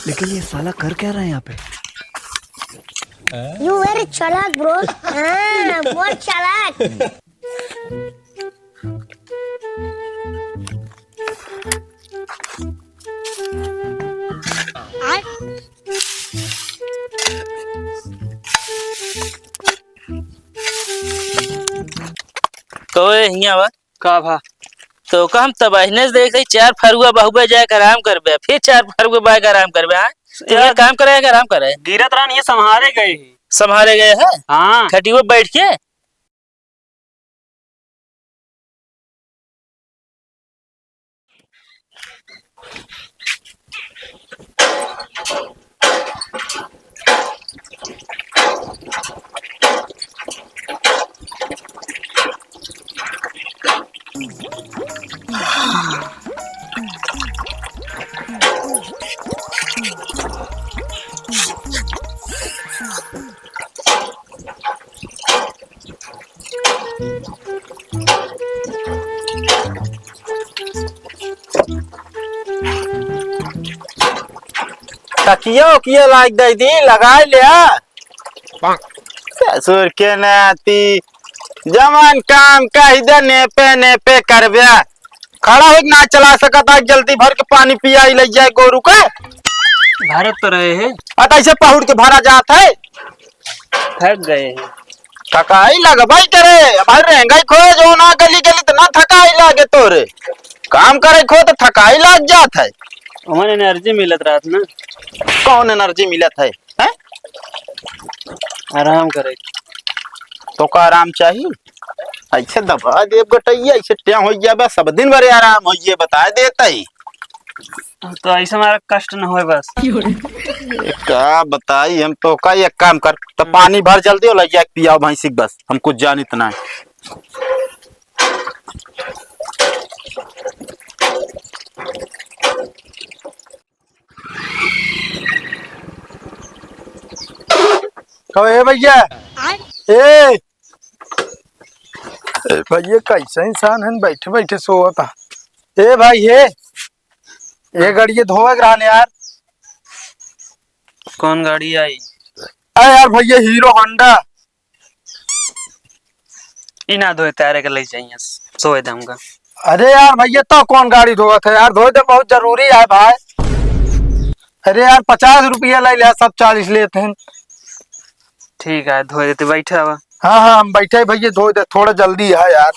लेकिन ये साला कर क्या रहा है यहाँ पे? यू वेरी चालाक ब्रो। हाँ बहुत चालाक। तो हिया बा का भा तो का हम तबाहने से देख रही चार फरुआ बहुबा जाए कर आराम करबे फिर चार फरुआ बाय कर आराम करबे। हां तो ये काम करे कर आराम करे गिरत रहन ये संभाले गए हैं। संभाले गए हैं हाँ खटियो बैठ के। तकिया उकिया लाग दे दी लगा लिया ससुर के नाती जमान काम का इधर नेपे नेपे करबे खड़ा हो ना चला सकता जल्दी भर के पानी पिया ले जाए गोरू का भारत तो रहे हैं अत ऐसे पहुड़ के भरा जात है थक गए हैं। थकाई लग भाई करे भाई रहेंगे खो जो ना गली गली तो ना थकाई लागे तोरे काम करे खो तो थकाई लग जात है। हमारे एनर्जी मिलत रात ना कौन एनर्जी मिलत है हैं? आराम करे तो का आराम चाहिए ऐसे दबा दे गटैया ऐसे ट्या हो जाबे सब दिन भरे आराम हो ये बता देता ही तो ऐसा हमारा कष्ट न होए बस। का बताई हम तो का एक काम कर तो पानी भर जल्दी और लग पियाओ भैंसी बस हम कुछ जान इतना है। तो ए भैया ए भैया कैसा इंसान है बैठे बैठे सोता ए भाई ये गाड़ी धोए रहन यार। कौन गाड़ी आई अरे यार भैया हीरो होंडा इना धोए तारे के ले जाइए सोए दम का। अरे यार भैया तो कौन गाड़ी धोत है यार धोए तो बहुत जरूरी है भाई। अरे यार 50 रुपया ले लिया सब 40 लेते हैं। ठीक है धोए देते बैठा हुआ। हाँ हाँ हम बैठे भैया धो दे थोड़ा जल्दी है यार।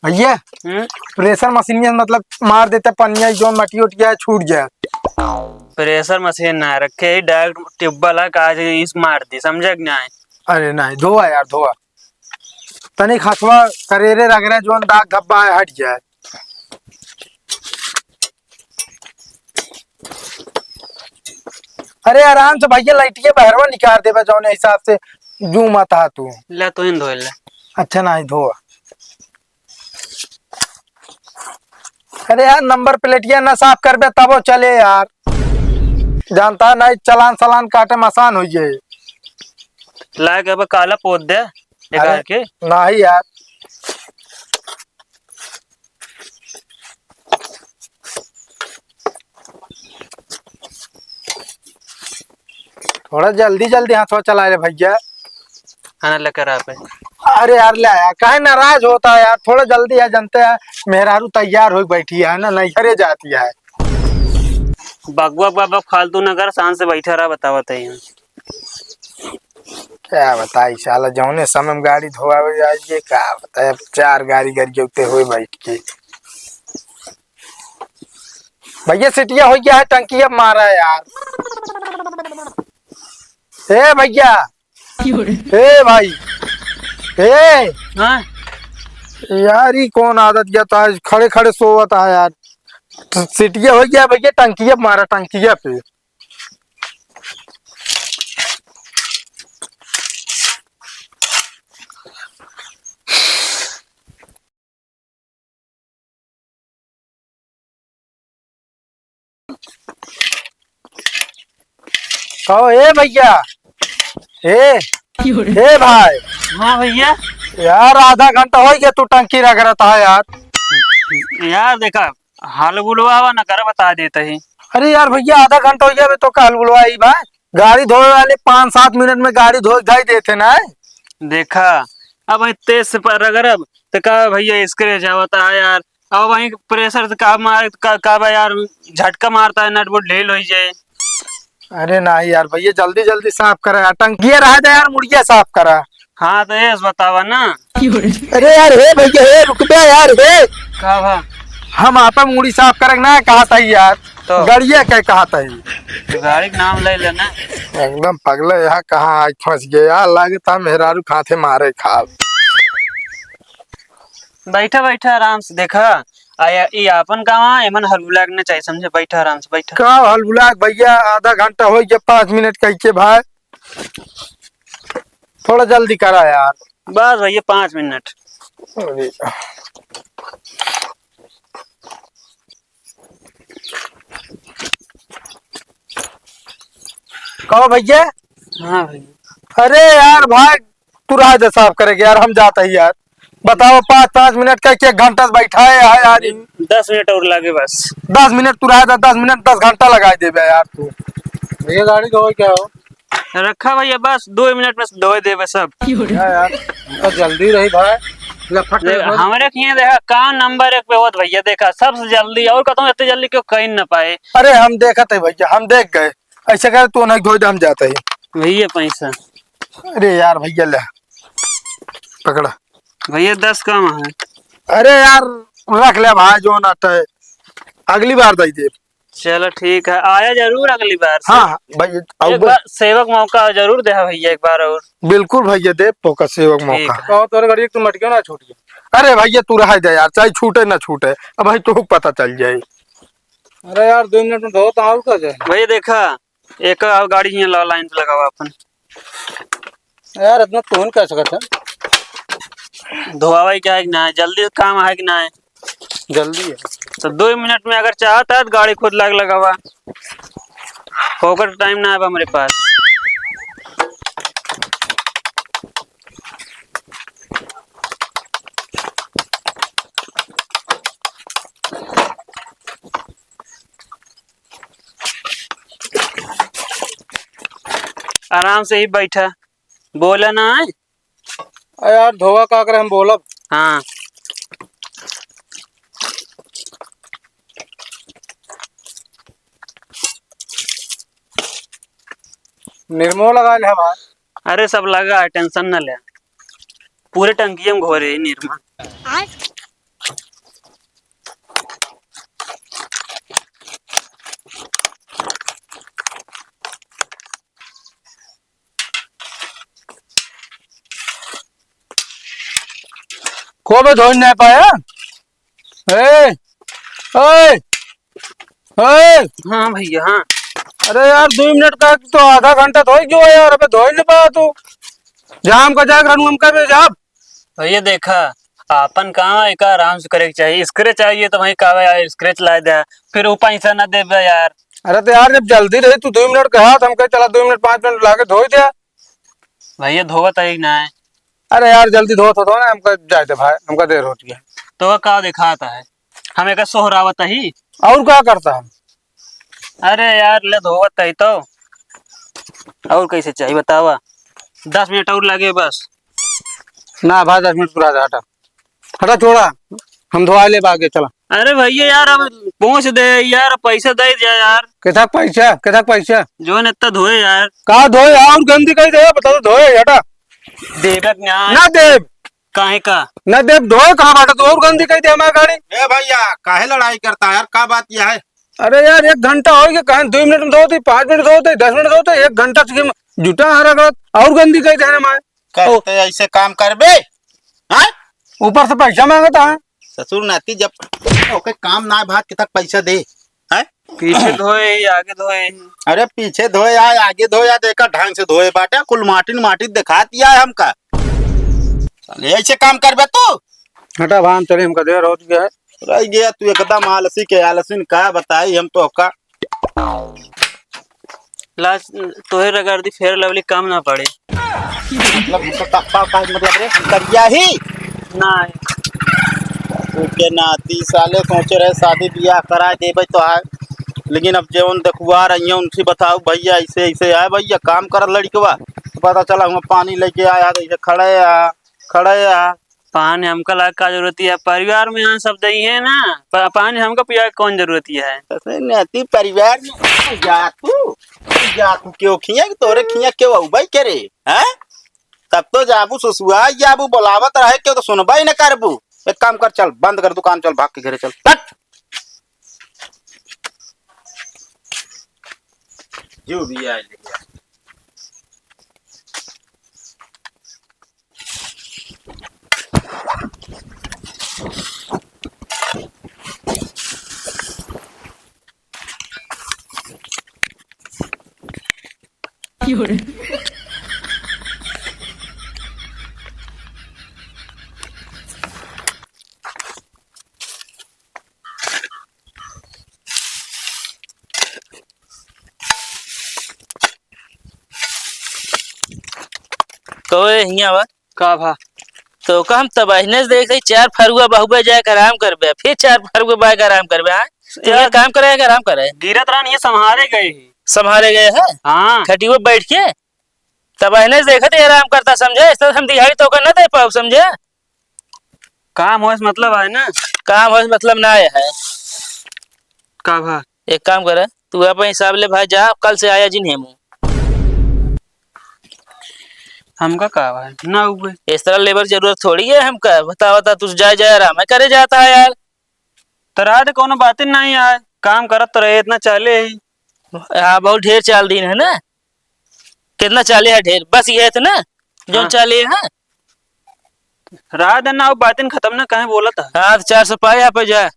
भैया प्रेशर मशीन में मतलब मार देते पनिया जो मटी उठ छूट जाए। प्रेशर मशीन ना रखे डायरेक्ट ट्यूबवेल काज इस मार दी समझे कि नहीं। अरे नहीं धोआ यार धोआ तनिक हथवा करेरे रगरे जो दाग धब्बा है हट जाए। अरे आराम से भैया लाइटिया बहरवा निकाल देवे जौने हिसाब से जू मत हा तू ले तो इन धोए ले। अच्छा नहीं धोआ। अरे यार नंबर प्लेटिया ना साफ करबे तब वो चले यार जानता नहीं चलान सलान काटे में आसान हो जाए। लाए के काला पोत दे अरे के नहीं यार थोड़ा जल्दी जल्दी हाथों चला रहे भैया। खाना लेकर आ पे। अरे यार ले आया काहे नाराज होता है यार थोड़ा जल्दी है जानते हैं मेहरारू तैयार हो बैठी है ना नहीं घरे जाती है। बगवा बाबा फालतू न कर शान से बैठा रहा बतावत है। क्या बताई साला जौने समय में गाड़ी धोआवे जाइए क्या बताए 4 गाड़ी जोते हुए बैठ के भैया सिटिया हो गया है टंकी अब मारा है यार। ए भैया ए भाई ए हाँ यार ये कौन आदत गया था खड़े खड़े सोता है यार। सिटिया हो गया भैया टंकिया मारा टंकिया पे। ओ ए भैया, ए भाई, हाँ भैया। यार आधा घंटा हो गया तू टंकी रख रहा था यार। यार देखा हाल बुलवावा न कर बता देते ही। अरे यार भैया आधा घंटा हो गया बे, तो कल बुलवाई भाई। गाड़ी धोए वाले 5-7 मिनट में गाड़ी धो धाई देते ना। देखा अब वही तेज से पर अगर अब तो का भैया स्क्रैच आवता है यार। अब वही प्रेशर से का मार का बा यार झटका मारता है, नट बोल्ट ढील हो जाए। अरे नहीं यार भैया, जल्दी जल्दी साफ करा यार, टंकी रहा था यार, मुड़िया साफ करा। हाँ तो ये बतावा ना। अरे यार हे भैया, हे रुक बे यार, हे का भा हम आपा मुड़ी साफ करे ना कहा था यार, तो गड़िया क्या कहा था। गाड़ी का नाम ले लेना। एकदम पगला, यहाँ कहाँ आज फंस गया, लगता मेहरारू खाते मारे खा। बैठा बैठा आराम से देखा आया ये अपन का एमन हलबुला ने चाहिए समझे। बैठा आराम से बैठा। का हलबुला भैया, आधा घंटा हो गया, 5 मिनट कह के भाई, थोड़ा जल्दी करा यार। बस भैया 5 मिनट। अरे कहो भैया। हाँ भैया। अरे यार भाई तू रहा दे साफ करेगा यार, हम जाते ही यार। बताओ 5-5 मिनट का एक घंटा से बैठा है यार। 10 मिनट और लगे बस। 10 मिनट तू रहा था, 10 मिनट 10 घंटा लगा दे यार तू। भैया गाड़ी धोए क्या हो रखा भैया, बस 2 मिनट में धो दे सब। यार तो जल्दी रही भाई। हमारे यहाँ देखा काम नंबर 1 पे होत भैया। देखा सबसे जल्दी, और कहता हूँ इतने जल्दी क्यों कहीं न पाए। अरे हम देखा थे भैया, हम देख गए, ऐसे कर तू नहीं धो दे, हम जाते ही। भैया पैसा। अरे यार भैया ले पकड़ा। भैया 10 कम है। अरे यार रख ले भाई, जो ना है अगली बार दे दे। चलो ठीक है, आया जरूर अगली बार से। हाँ भैया, एक बार सेवक मौका जरूर दे भैया, एक बार और। बिल्कुल भैया दे पोका सेवक ठीक मौका। तोरे गाड़ी तू मट क्यों ना छूट गया। अरे भैया तू रह दे यार, चाहे छूटे ना छूटे, अब भाई तू पता चल जाए। अरे यार 2 मिनट में धो तो और का जाए। भैया देखा एक और गाड़ी यहाँ लाइन पे लगावा अपन। यार इतना तू नहीं कर सकता। धोवा क्या है कि ना है, जल्दी काम है कि ना है। जल्दी है तो 2 मिनट में अगर चाहता है तो गाड़ी खुद लगावा। फोकट टाइम ना है हमारे पास। आराम से ही बैठा, बोला ना है। यार धोवा का कर हम बोलब। हाँ निर्मो लगा ले भाई। अरे सब लगा है, टेंशन न ले। पूरे टंकी में घोरे निर्मा। को भी धो नहीं पाया। ए, ए, ए, हाँ भैया हाँ। अरे यार 2 मिनट का तो आधा घंटा धो क्यों है यार, अबे धो ही नहीं पाया तू। जाम का जाग रनू हम का भी जाब। भैया देखा अपन कहाँ एक आराम से करे के चाहिए। स्क्रेच चाहिए तो वही कहा यार स्क्रेच ला दे, फिर वो पैसा न दे यार। अरे तो यार जब जल्दी रही तू 2 मिनट कहा तो हम कहे चला 2 मिनट 5 मिनट लाके धो दिया। भैया धोवत है ना है। अरे यार जल्दी धो तो ना, हमका जाए थे भाई, हमका देर हो गया। तो का दिखाता है हमें का सोहरावत ही। और क्या करता है। अरे यार ले धोवत है तो और कैसे चाहिए बतावा। 10 मिनट और लगे बस। ना भाई 10 मिनट पूरा हटा हटा छोड़ा, हम धोआ ले आगे चला। अरे भैया यार अब पहुँच दे यार, पैसा दे दिया यार। कितना पैसा जो ने इतना धोए यार। कहा धोए और गंदी कही दे, बता दो धोए हटा। देवक ना देव काहे का ना देव धोए कहाँ बाटा, तो और गंदी कही दे हमारी गाड़ी। ए भैया काहे लड़ाई करता है यार, का बात यह है। अरे यार 1 घंटा हो गया, कहीं 2 मिनट में धोते, 5 मिनट धोते, 10 मिनट धोते, 1 घंटा से जुटा हरा गलत और गंदी कही दे हमारे। करते ऐसे काम करबे हाँ? ऊपर से पैसा मांगता है। ससुर नाती जब ओके काम ना भात के तक पैसा दे है। पीछे धोए आगे धोए। अरे पीछे धोए या आगे धोए या देखा ढंग से धोए बाटे, कुल माटी दिखा दिया है हमका। साले ऐसे काम करबे तू। हटा भान चले, हमका देर हो गया है। रह गया तू एकदम आलसी के आलसी का बताई हम तो का। लाज तोहे रगड़ दी फेर लवली कम ना पड़े। मतलब मतलब रे करिया ही ना के नाती साले सोचे रहे शादी ब्याह करा देबे तो है, लेकिन अब जो देखुआ रही उनसे बताओ भैया ऐसे ऐसे है भैया काम कर लड़कवा, तो पता चला हम पानी लेके आया तो खड़े आ पानी हमका लाग का जरूरत है परिवार में यहाँ सब दही है ना पानी हमका पिया के कौन जरूरत है। ऐसे नाती परिवार में जा तू क्यों खिया तोरे खिया क्यों आऊ भाई करे हैं, तब तो जाबू ससुआ जाबू बुलावत रहे क्यों तो सुनबा ही न करबू। एक काम कर चल बंद कर दुकान चल भाग के घरे चल हट। जो भी आए ले गया। कोई हिया बा का भा तो हम तबाहने से देख रही 4 फरुआ बहुबे जाकर आराम करबे, फिर 4 फरुआ बाय कर आराम करबे। ये काम करे कि आराम करे? गिरत रहन ये संहारे गए हैं। संभाले गए हैं हाँ खटियो बैठ के तबाहने से देखते आराम करता समझे, इस तरह हम दिहाड़ी तो कर न दे पाओ समझे। काम हो मतलब है ना काम हो मतलब ना आया है। का भा एक काम करे तू अपने हिसाब ले भाई जा, कल से आया जिन हेमू हमका का भाई ना हुए इस तरह लेबर जरूरत थोड़ी है हमका, बता तू जाए आराम करे जाता है यार। तरा दे कोनो बातें नहीं आए काम करत तो रहे इतना चले ही। हाँ बहुत ढेर चाल दिन है ना, कितना चाले है ढेर बस ये है तो ना जो हाँ। चाले है। रात ना बातें खत्म ना कहे बोला था। हाँ तो 400 पाए यहाँ पे जा